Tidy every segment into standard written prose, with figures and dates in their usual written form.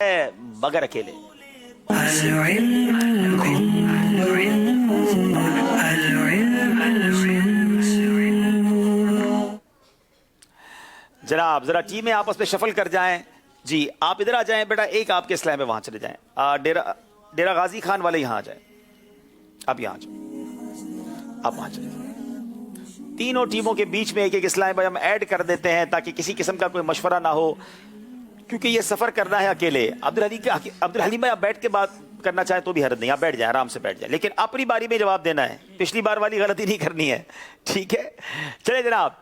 मगर अकेले। जनाब जरा टीमें आपस में शफल कर जाएं। जी आप इधर आ जाएं बेटा, एक आपके इस्लाम में वहां चले जाएं। डेरा गाजी खान वाले यहाँ आ जाएं, आप यहाँ आ जाएं, आप वहां चले जाएं। तीनों टीमों के बीच में एक एक इस्लाम भाई हम ऐड कर देते हैं ताकि किसी किस्म का कोई मशवरा ना हो, क्योंकि ये सफर करना है अकेले। अब्दुल हलीम भाई आप बैठ के बात करना चाहे तो भी हरज नहीं, आप बैठ जाए, आराम से बैठ जाए, लेकिन अपनी बारी में जवाब देना है, पिछली बार वाली गलती नहीं करनी है, ठीक है। चले जनाब,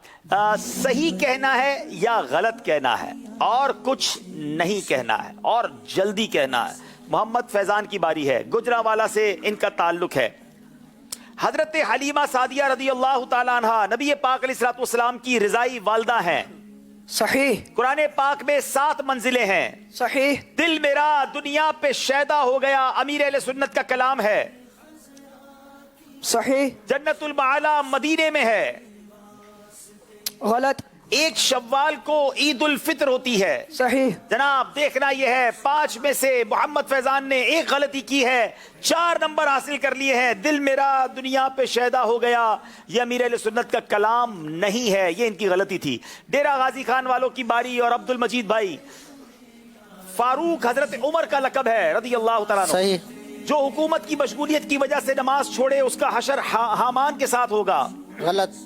सही कहना है या गलत कहना है और कुछ नहीं कहना है और जल्दी कहना है। मोहम्मद फैजान की बारी है, गुजरावाला से इनका ताल्लुक है। हजरत हलीमा सादिया रदी अल्लाह ताला अन्हा नबी पाक अलैहिस्सलातु वस्सलाम की रिजाई वालदा हैं। सही। कुरान पाक में 7 मंजिलें हैं। सही। दिल मेरा दुनिया पे शैदा हो गया अमीर अहले सुन्नत का कलाम है। सही। जन्नतुल माला मदीने में है। गलत। एक शव्वाल को ईद उल फित्र होती है। सही। जनाब देखना यह है 5 में से मोहम्मद फैजान ने एक गलती की है, 4 नंबर हासिल कर लिए हैं। दिल मेरा दुनिया पे शैदा हो गया, यह अमीर अहले सुन्नत का कलाम नहीं है, ये इनकी गलती थी। डेरा गाजी खान वालों की बारी और अब्दुल मजीद भाई। फारूक हजरत उमर का लकब है रदी अल्लाह तआला अन्हु। सही। जो हुकूमत की मशगूलियत की वजह से नमाज छोड़े उसका हशर हामान के साथ होगा। गलत।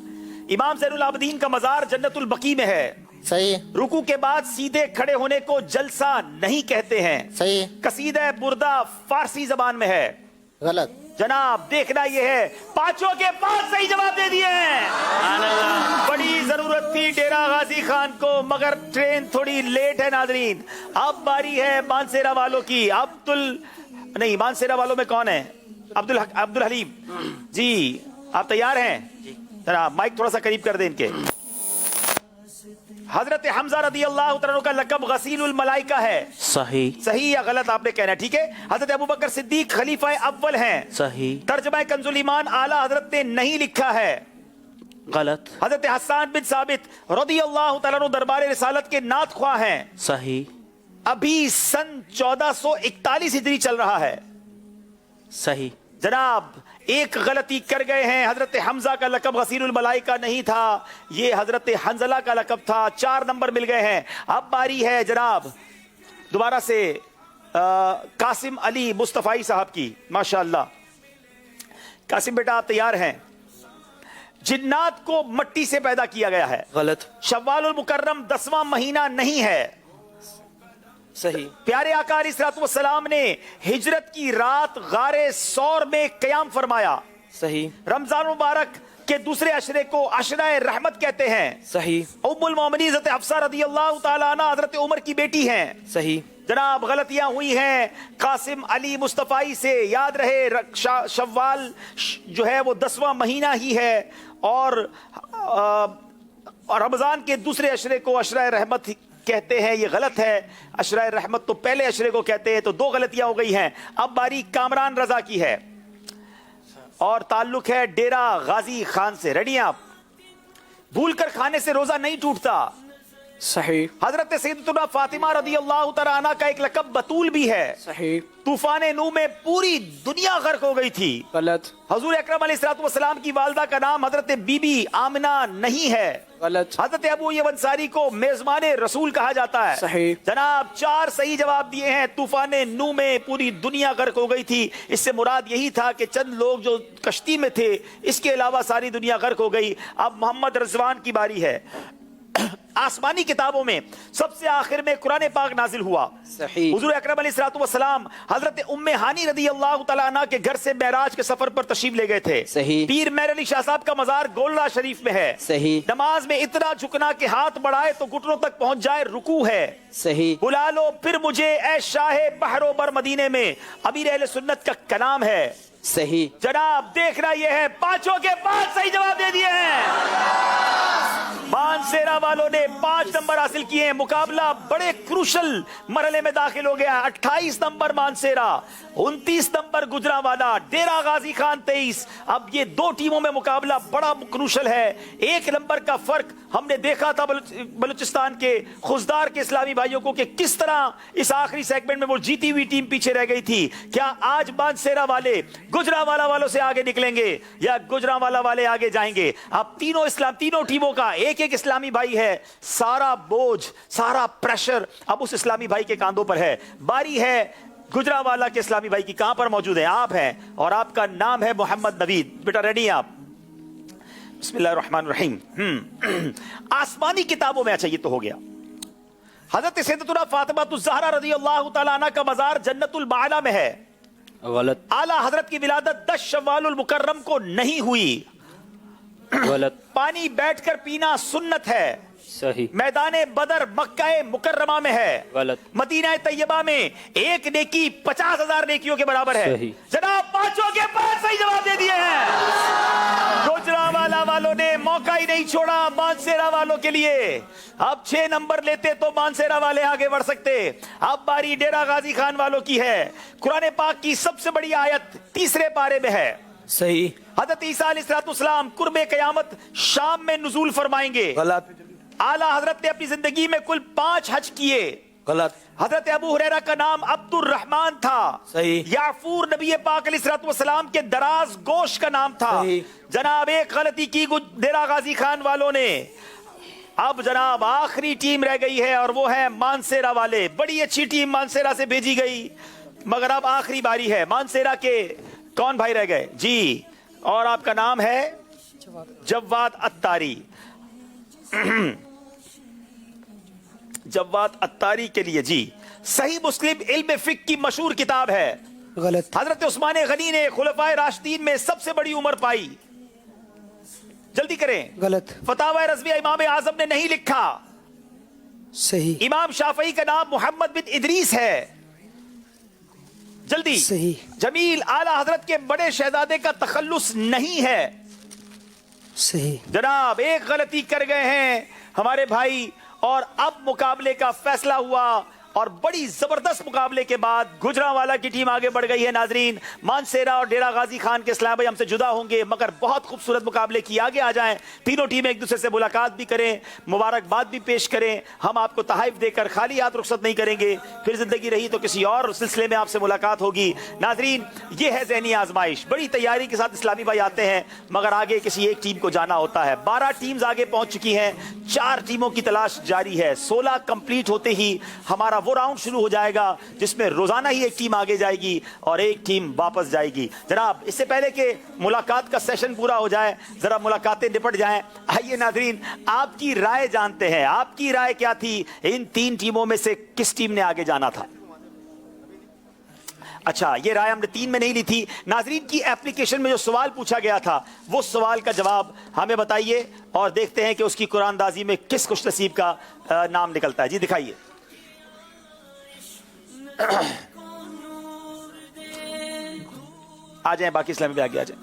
इमाम ज़ैनुल आबिदीन का मजार जन्नतुल बकी में है। सही। रुकू के बाद सीधे खड़े होने को जलसा नहीं कहते हैं। सही। कसीदा बुर्दा फारसी जबान में है। गलत। जनाब देखना यह है 5 के 5 सही जवाब दे दिए हैं। बड़ी जरूरत थी डेरा गाजी खान को, मगर ट्रेन थोड़ी लेट है नाजरीन। अब बारी है मानसेरा वालों की। मानसेरा वालों में कौन है? अब्दुल हलीम जी, आप तैयार हैं? जरा माइक थोड़ा सा करीब कर दें इनके। हजरत हमजा रदी अल्लाह तआला का लकब गसीलुल मलाइका है। सही। सही या गलत आपने कहना है, ठीक है। हजरत अबू बकर सिद्दीक खलीफा अव्वल हैं। सही। तर्जमा कंजुल ईमान आला हजरत ने नहीं लिखा है। गलत। हजरत हसन बिन साबित रदी अल्लाह तआला अन्हु दरबार रिसालत के नात ख्वाह हैं। सही। अभी सन 1441 हिजरी चल रहा है। सही। जनाब एक गलती कर गए हैं। हजरत हमजा का लकब गसीलुल मलाइका नहीं था, ये हजरत हंजला का लकब था। 4 नंबर मिल गए हैं। अब बारी है जनाब दोबारा से कासिम अली मुस्तफाई साहब की। माशाअल्लाह कासिम बेटा आप तैयार हैं? जिन्नात को मट्टी से पैदा किया गया है। गलत। शव्वालुल मुकर्रम 10वां महीना नहीं है। सही। प्यारे आका अलैहिस्सलाम ने हिजरत की रात गारे सौर में कयाम फरमाया। सही। रमजान मुबारक के दूसरे अशरे को अशराए रहमत कहते हैं। सही। उम्मुल मोमिनीन हज़रत हफ्सा रदी अल्लाह तआला अन्हा हज़रत उमर की बेटी हैं। सही। जनाब गलतियां हुई हैं कासिम अली मुस्तफाई से। याद रहे शव्वाल जो है वो 10वां महीना ही है और रमजान के दूसरे अशरे को अशराए रहमत कहते हैं, ये गलत है। अशराए रहमत तो पहले अशरे को कहते हैं, तो 2 गलतियां हो गई हैं। अब बारी कामरान रजा की है और ताल्लुक है डेरा गाजी खान से। रेडी आप? भूल कर खाने से रोजा नहीं टूटता। सही। हजरत सैयदतुना फातिमा रदी अल्लाह तआला अन्हा का एक लकब बतूल भी है। सही। तूफान नू में पूरी दुनिया गर्क हो गई थी। गलत। हजूर अकरम अलैहिस्सलातु वस्सलाम की वालदा का नाम हजरत बीबी आमिना नहीं है। गलत। हजरत अबू अय्यूब अंसारी को मेजबान रसूल कहा जाता है। सही। जनाब 4 सही जवाब दिए हैं। तूफान नू में पूरी दुनिया गर्क हो गई थी, इससे मुराद यही था कि चंद लोग जो कश्ती में थे, इसके अलावा सारी दुनिया गर्क हो गई। अब मोहम्मद रज़वान की बारी है। आसमानी किताबों में सबसे आखिर में कुरान पाक नाजिल हुआ। सही। हुजूर अकरम अलैहिस्सलातु वस्सलाम हजरत उम्मे हानी रदी अल्लाह तआला अन्हा के घर से मेराज के सफर पर तशरीफ ले गए थे। सही। पीर मेहर अली शाह साहब का मजार गोलरा शरीफ में है। सही। नमाज में इतना झुकना के हाथ बढ़ाए तो घुटनों तक पहुंच जाए, रुकू है। सही। बुला लो फिर मुझे ए शाहे बहरो बर मदीने में, अमीर अहले सुन्नत का कलाम है। सही। जनाब देखना यह है 5 के 5 सही जवाब दे दिए हैं। मानसेरा वालों ने 5 नंबर हासिल किए हैं। मुकाबला बड़े क्रूशल मरहले में दाखिल हो गया। 28 नंबर मानसेरा, 29 नंबर गुजरांवाला, डेरा गाजी खान 23। अब ये दो टीमों में मुकाबला बड़ा क्रूशल है। 1 नंबर का फर्क हमने देखा था बलूचिस्तान के खुजदार के इस्लामी भाइयों को कि किस तरह इस आखिरी सेगमेंट में वो जीती हुई टीम पीछे रह गई थी। क्या आज मानसेरा वाले गुजरांवाला वालों से आगे निकलेंगे या गुजरांवाला वाले आगे जाएंगे? अब तीनों टीमों का एक एक इस्लामी भाई है। सारा बोझ, सारा प्रेशर अब उस इस्लामी भाई के कांधों पर है। बारी है गुजरांवाला के इस्लामी भाई की। कहां पर मौजूद है? आप हैं और आपका नाम है मोहम्मद नवीद। बेटा रेडी हैं आप? बिस्मिल्लाहिर्रहमानिर्रहीम। आसमानी किताबों में, अच्छा ये तो हो गया। हजरत सैयदतुना फातिमा ज़हरा रज़ियल्लाहु तआला अन्हा का मज़ार जन्नतुल माला में है। गलत। आला हजरत की विलादत 10 शव्वालुल मुकर्रम को नहीं हुई। गलत। पानी बैठकर पीना सुन्नत है। सही। मैदाने बदर मक्का मुकर्रमा में है। गलत। मदीना तैयबा में एक नेकी 50,000 नेकियों के बराबर है। सही। जनाब पांचों के 5 सही जवाब दे दिए हैं। गुजरांवाला वालों ने मौका ही नहीं छोड़ा मानसेरा वालों के लिए। अब 6 नंबर लेते तो मानसेरा वाले आगे बढ़ सकते। अब बारी डेरा गाजी खान वालों की है। कुरान पाक की सबसे बड़ी आयत 3 पारे में है। सही। हजरत ईसा अलैहिस्सलाम कुर्बे क़यामत शाम में नुज़ूल फरमाएंगे। गलत। आला हजरत ने अपनी जिंदगी में कुल 5 हज किए। गलत। हजरत अबू हुरैरा का नाम अब्दुर रहमान था। सही। याफूर नबी पाक अलैहिस्सलाम के दराज गोश का नाम था। सही। जनाब एक गलती की डेरा गाजी खान वालों ने। अब जनाब आखिरी टीम रह गई है और वो है मानसेरा वाले। बड़ी अच्छी टीम मानसेरा से भेजी गई, मगर अब आखिरी बारी है। मानसेरा के कौन भाई रह गए? जी, और आपका नाम है जव्वाद अत्तारी। जव्वाद अत्तारी के लिए जी सही मुस्लिम इल्म फिक की मशहूर किताब है। गलत। हजरत उस्मान गनी ने खुलफाए राशिदीन में सबसे बड़ी उम्र पाई। जल्दी करें। गलत। फतावा रज़विया इमाम आजम ने नहीं लिखा। सही। इमाम शाफई का नाम मोहम्मद बिन इदरीस है। जल्दी। सही। जमील आला हजरत के बड़े शहजादे का तखल्लुस नहीं है। सही। जनाब एक गलती कर गए हैं हमारे भाई और अब मुकाबले का फैसला हुआ और बड़ी जबरदस्त मुकाबले के बाद गुजरांवाला की टीम आगे बढ़ गई है। नाजरीन, मानसेरा और डेरा गाजी खान के इस्लाम भाई हमसे जुदा होंगे, मगर बहुत खूबसूरत मुकाबले की। आगे आ जाएं, तीनों टीमें एक दूसरे से मुलाकात भी करें, मुबारकबाद भी पेश करें। हम आपको तहाइफ देकर खाली हाथ रुखसत नहीं करेंगे। फिर जिंदगी रही तो किसी और सिलसिले में आपसे मुलाकात होगी। नाजरीन, ये है ज़हनी आजमाइश। बड़ी तैयारी के साथ इस्लामी भाई आते हैं, मगर आगे किसी एक टीम को जाना होता है। 12 टीम्स आगे पहुंच चुकी हैं, 4 टीमों की तलाश जारी है। 16 कंप्लीट होते ही हमारा वो राउंड शुरू हो जाएगा जिसमें रोजाना ही एक टीम आगे जाएगी और एक टीम वापस जाएगी। जनाब इससे पहले कि मुलाकात का सेशन पूरा हो जाए, जरा मुलाकातें निपट जाएं। आइए नाजरीन, आपकी राय जानते हैं। आपकी राय क्या थी? इन 3 टीमों में से किस टीम ने आगे जाना था? अच्छा, ये राय हमने 3 में नहीं ली थी। नाजरीन की एप्लीकेशन में जो सवाल पूछा गया था, वो सवाल का जवाब हमें बताइए और देखते हैं कि उसकी कुरानदाजी में किस खुश नसीब का नाम निकलता है। जी दिखाइए। आ जाएं, बाकी इस्लामी भी आगे आ जाएं।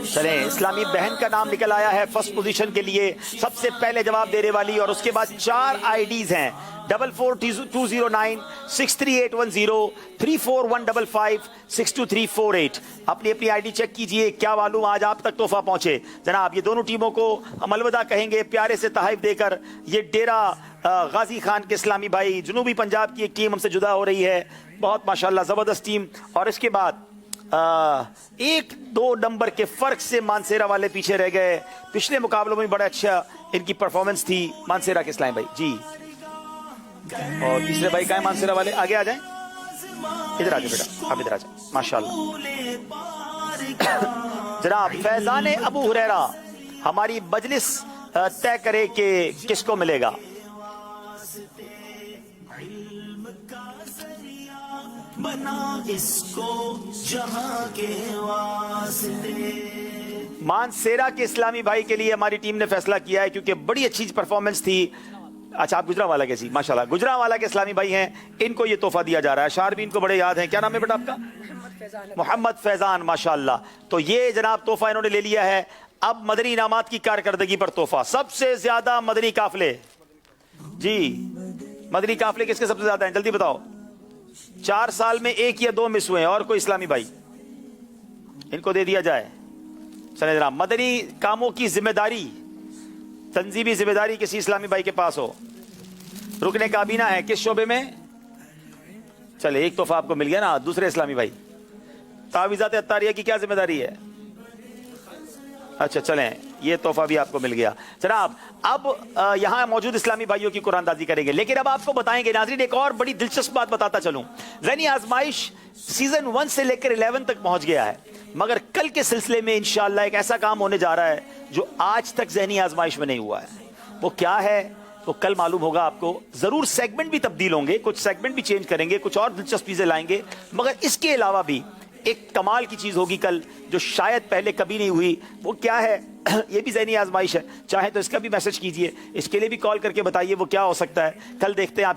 चलें, इस्लामी बहन का नाम निकल आया है फर्स्ट पोजीशन के लिए, सबसे पहले जवाब देने वाली। और उसके बाद 4 आईडीज हैं 4420963810 34155 62348। अपनी अपनी आईडी चेक कीजिए, क्या मालूम आज आप तक तोहफा पहुंचे। जनाब ये दोनों टीमों को हम अलविदा कहेंगे प्यारे से तहाइफ देकर। ये डेरा गाजी खान के इस्लामी भाई, जनूबी पंजाब की एक टीम हमसे जुदा हो रही है। बहुत माशाल्लाह ज़बरदस्त टीम। और इसके बाद 1-2 नंबर के फर्क से मानसेरा वाले पीछे रह गए। पिछले मुकाबलों में बड़ा अच्छा इनकी परफॉर्मेंस थी मानसेरा के इस्लामी भाई जी। और तीसरे भाई कहाँ हैं मानसेरा वाले? आगे आ जाएं, इधर आ जाए बेटा, आप इधर आ जाए। माशाल्लाह। जनाब फैजान अबू हुरैरा, हमारी मजलिस तय करे कि किसको मिलेगा। बना इसको जहां के वास्ते। मानसेरा के इस्लामी भाई के लिए हमारी टीम ने फैसला किया है क्योंकि बड़ी अच्छी परफॉर्मेंस थी। अच्छा, आप गुजरांवाला के? जी माशाल्लाह, गुजरांवाला के इस्लामी भाई हैं, इनको ये तोहफा दिया जा रहा है। अशार भी इनको बड़े याद हैं। क्या नाम है बेटा आपका? محمد فیضان ماشاءاللہ. تو یہ جناب تحفہ انہوں نے لے لیا ہے. اب مدنی انعامات کی کارکردگی پر تحفہ. سب سے زیادہ مدنی قافلے, جی مدنی قافلے کس کے سب سے زیادہ ہیں, جلدی بتاؤ. 4 سال میں 1 یا 2 مس ہوئے ہیں, اور کوئی اسلامی بھائی ان کو دے دیا جائے. چلیں جناب, مدنی کاموں کی ذمہ داری, تنظیمی ذمہ داری کسی اسلامی بھائی کے پاس ہو. رکن کابینہ ہے کس شعبے میں؟ چلے ایک تحفہ آپ کو مل گیا نا. دوسرے اسلامی بھائی, تعویذات عطاریہ کی کیا ذمہ داری ہے؟ اچھا چلیں, یہ تحفہ بھی آپ کو مل گیا. جناب اب یہاں موجود اسلامی بھائیوں کی قرآن دازی کریں گے, لیکن اب آپ کو بتائیں گے ناظرین, ایک اور بڑی دلچسپ بات بتاتا چلوں. ذہنی آزمائش سیزن 1 سے لے کر 11 تک پہنچ گیا ہے, مگر کل کے سلسلے میں انشاءاللہ ایک ایسا کام ہونے جا رہا ہے جو آج تک ذہنی آزمائش میں نہیں ہوا ہے. وہ کیا ہے وہ کل معلوم ہوگا آپ کو. ضرور سیگمنٹ بھی تبدیل ہوں گے, کچھ سیگمنٹ بھی چینج کریں گے, کچھ اور دلچسپ چیزیں لائیں گے, مگر اس کے علاوہ بھی ایک کمال کی چیز ہوگی کل جو شاید پہلے کبھی نہیں ہوئی. وہ کیا ہے؟ یہ بھی ذہنی آزمائش ہے. چاہے تو اس کا بھی میسج کیجئے, اس کے لیے بھی کال کر کے بتائیے وہ کیا ہو سکتا ہے. کل دیکھتے ہیں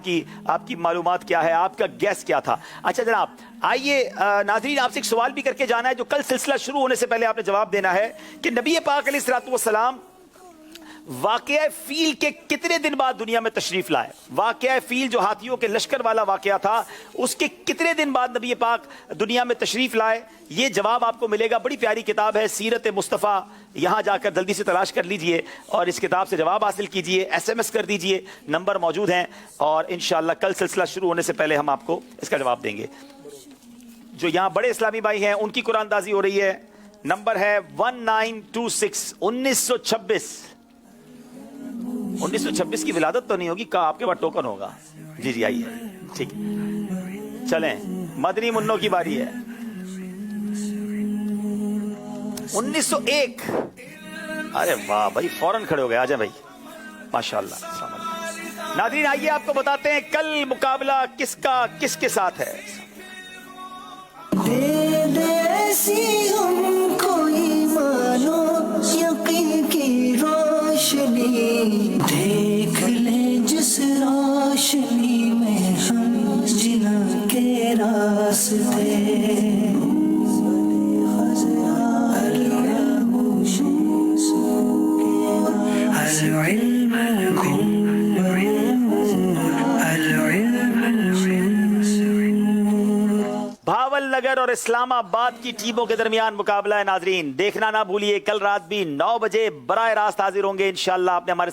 آپ کی معلومات کیا ہے, آپ کا گیس کیا تھا. اچھا جناب آئیے ناظرین, آپ سے ایک سوال بھی کر کے جانا ہے جو کل سلسلہ شروع ہونے سے پہلے آپ نے جواب دینا ہے کہ نبی پاک علیہ الصلوۃ والسلام واقعہ فیل کے کتنے دن بعد دنیا میں تشریف لائے؟ واقعہ فیل جو ہاتھیوں کے لشکر والا واقعہ تھا, اس کے کتنے دن بعد نبی پاک دنیا میں تشریف لائے؟ یہ جواب آپ کو ملے گا. بڑی پیاری کتاب ہے سیرت مصطفیٰ, یہاں جا کر جلدی سے تلاش کر لیجئے اور اس کتاب سے جواب حاصل کیجئے. SMS کر دیجئے, نمبر موجود ہیں, اور انشاءاللہ کل سلسلہ شروع ہونے سے پہلے ہم آپ کو اس کا جواب دیں گے. جو یہاں بڑے اسلامی بھائی ہیں ان کی قرآن دازی ہو رہی ہے. نمبر ہے 1926, 1926 کی ولادت تو نہیں ہوگی, کہا آپ کے بعد ٹوکن ہوگا. جی جی آئیے, ٹھیک ہے. چلیں مدنی منوں کی باری ہے. 1901. ارے واہ بھائی, فوراً کھڑے ہو گئے, آجائیں بھائی, ماشاءاللہ. ناظرین آئیے آپ کو بتاتے ہیں کل مقابلہ کس کا کس کے ساتھ ہے. دیکھ لے جس روشنی میں ہم جن کے راستے, بھاول نگر اور اسلام آباد کی ٹیموں کے درمیان مقابلہ ہے. ناظرین دیکھنا نہ بھولیے, کل رات بھی 9 بجے براہ راست حاضر ہوں گے انشاءاللہ. آپ نے ہمارے